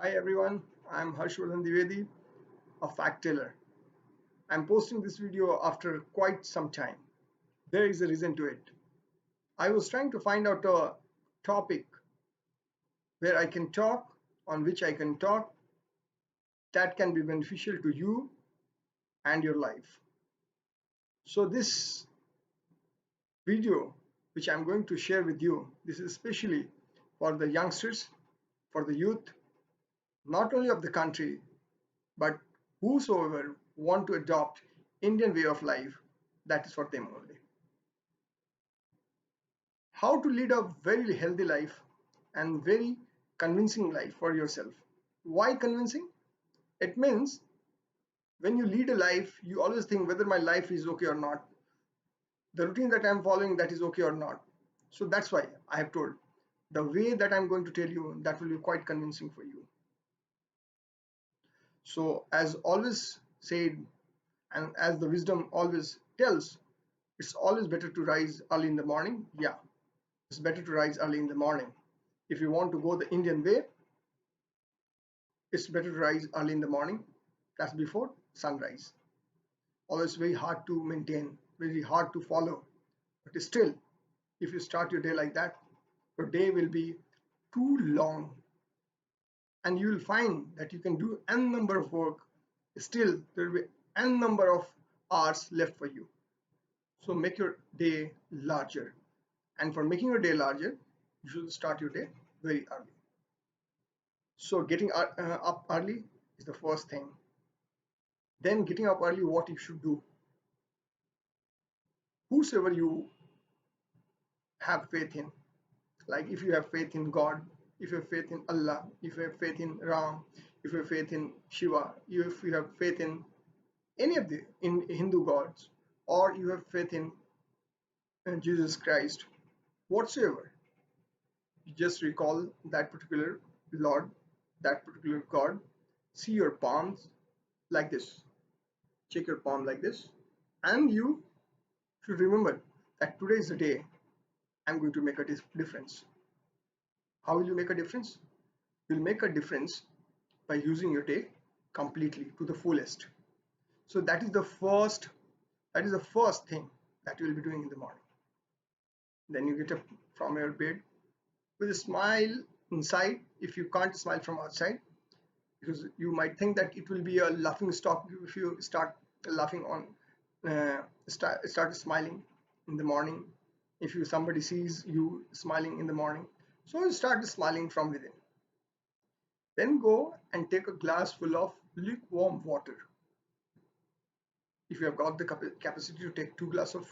Hi everyone, I'm Harshvardhan Dwivedi, a fact teller. I'm posting this video after quite some time. There is a reason to it. I was trying to find out a topic where I can talk, on which I can talk, that can be beneficial to you and your life. So this video, which I'm going to share with you, this is especially for the youngsters, for the youth, not only of the country, but whosoever want to adopt Indian way of life, that is for them only. How to lead a very healthy life and very convincing life for yourself. Why convincing? It means when you lead a life, you always think whether my life is okay or not. The routine that I'm following, that is okay or not. So that's why I have told the way that I'm going to tell you, that will be quite convincing for you. So as always said, and as the wisdom always tells, it's always better to rise early in the morning. Yeah, it's better to rise early in the morning. If you want to go the Indian way, it's better to rise early in the morning. That's before sunrise. Always very hard to maintain, very hard to follow. But still, if you start your day like that, your day will be too long and you will find that you can do n number of work. Still, there will be n number of hours left for you. So make your day larger. And for making your day larger, you should start your day very early. So getting up early is the first thing. Then getting up early, what you should do. Whosoever you have faith in, like if you have faith in God, if you have faith in Allah, if you have faith in Ram, if you have faith in Shiva, if you have faith in any of the in Hindu gods, or you have faith in Jesus Christ, whatsoever, you just recall that particular Lord, that particular God, see your palms like this, check your palm like this, and you should remember that today is the day I'm going to make a difference. How will you make a difference? You'll make a difference by using your day completely to the fullest. So that is the first thing that you will be doing in the morning. Then you get up from your bed with a smile inside if you can't smile from outside, because you might think that it will be a laughing stock if you start laughing on start smiling in the morning. If you somebody sees you smiling in the morning, so you start smiling from within. Then go and take a glass full of lukewarm water. If you have got the capacity to take 2 glasses of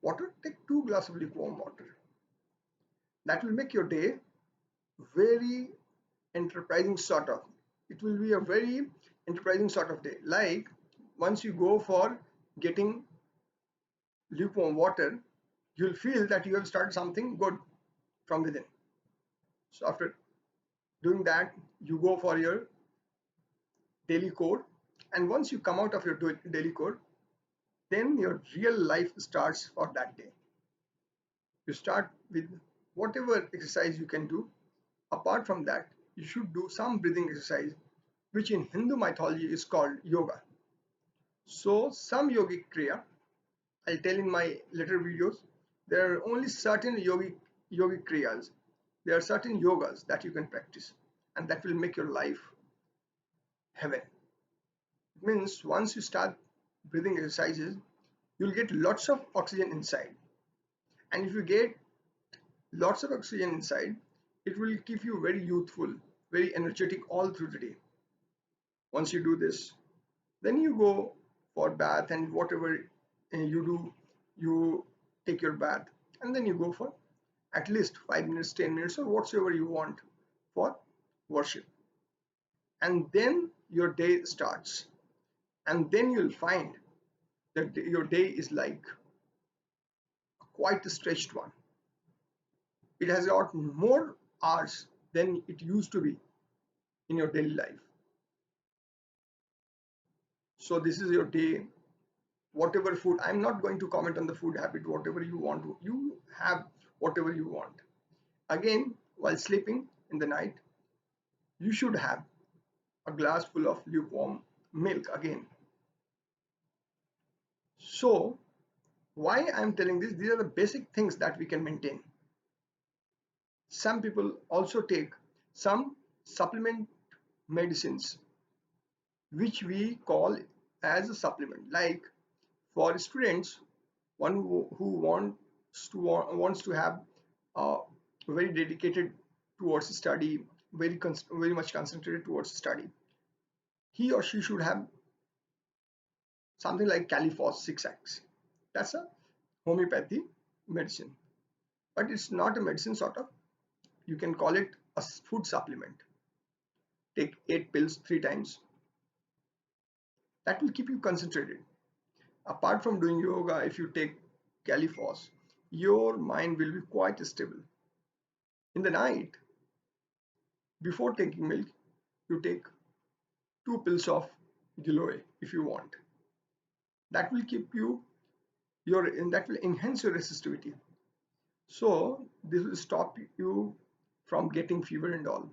water, take 2 glasses of lukewarm water. That will make your day very enterprising sort of. It will be a very enterprising sort of day. Like once you go for getting lukewarm water, you'll feel that you have started something good from within. So after doing that, you go for your daily core, and once you come out of your daily core, then your real life starts for that day. You start with whatever exercise you can do. Apart from that, you should do some breathing exercise, which in Hindu mythology is called yoga. So some yogic kriya, I'll tell in my later videos, there are only certain yogic kriyas. There are certain yogas that you can practice, and that will make your life heaven. It means once you start breathing exercises, you'll get lots of oxygen inside. And if you get lots of oxygen inside, it will keep you very youthful, very energetic all through the day. Once you do this, then you go for bath, and whatever you do, you take your bath, and then you go for at least 5 minutes, 10 minutes, or whatsoever you want for worship. And then your day starts, and then you'll find that your day is like quite a stretched one. It has got more hours than it used to be in your daily life. So this is your day. Whatever food, I'm not going to comment on the food habit. Whatever you want to, you have whatever you want. Again, while sleeping in the night, you should have a glass full of lukewarm milk again. So why I'm telling this, these are the basic things that we can maintain. Some people also take some supplement medicines which we call as a supplement, like for students, one who wants to have very dedicated towards study, very much concentrated towards study, he or she should have something like Califos 6x. That's a homeopathy medicine, but it's not a medicine sort of. You can call it a food supplement. Take 8 pills 3 times. That will keep you concentrated. Apart from doing yoga, if you take Califos, your mind will be quite stable. In the night, before taking milk, you take 2 pills of Giloy if you want. That will keep you that will enhance your resistivity. So this will stop you from getting fever and all.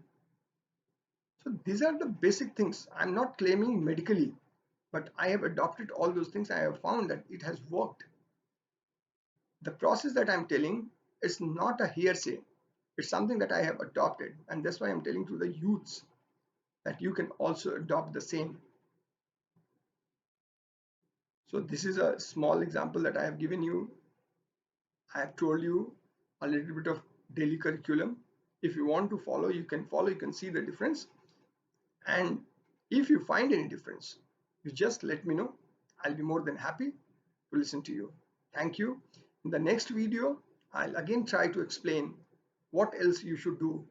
So these are the basic things. I'm not claiming medically, but I have adopted all those things. I have found that it has worked. The process that I'm telling is not a hearsay. It's something that I have adopted, and that's why I'm telling to the youths that you can also adopt the same. So this is a small example that I have given you. I have told you a little bit of daily curriculum. If you want to follow, you can follow, you can see the difference. And if you find any difference, you just let me know. I'll be more than happy to listen to you. Thank you. In the next video, I'll again try to explain what else you should do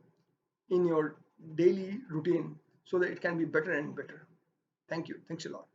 in your daily routine so that it can be better and better. Thank you. Thanks a lot.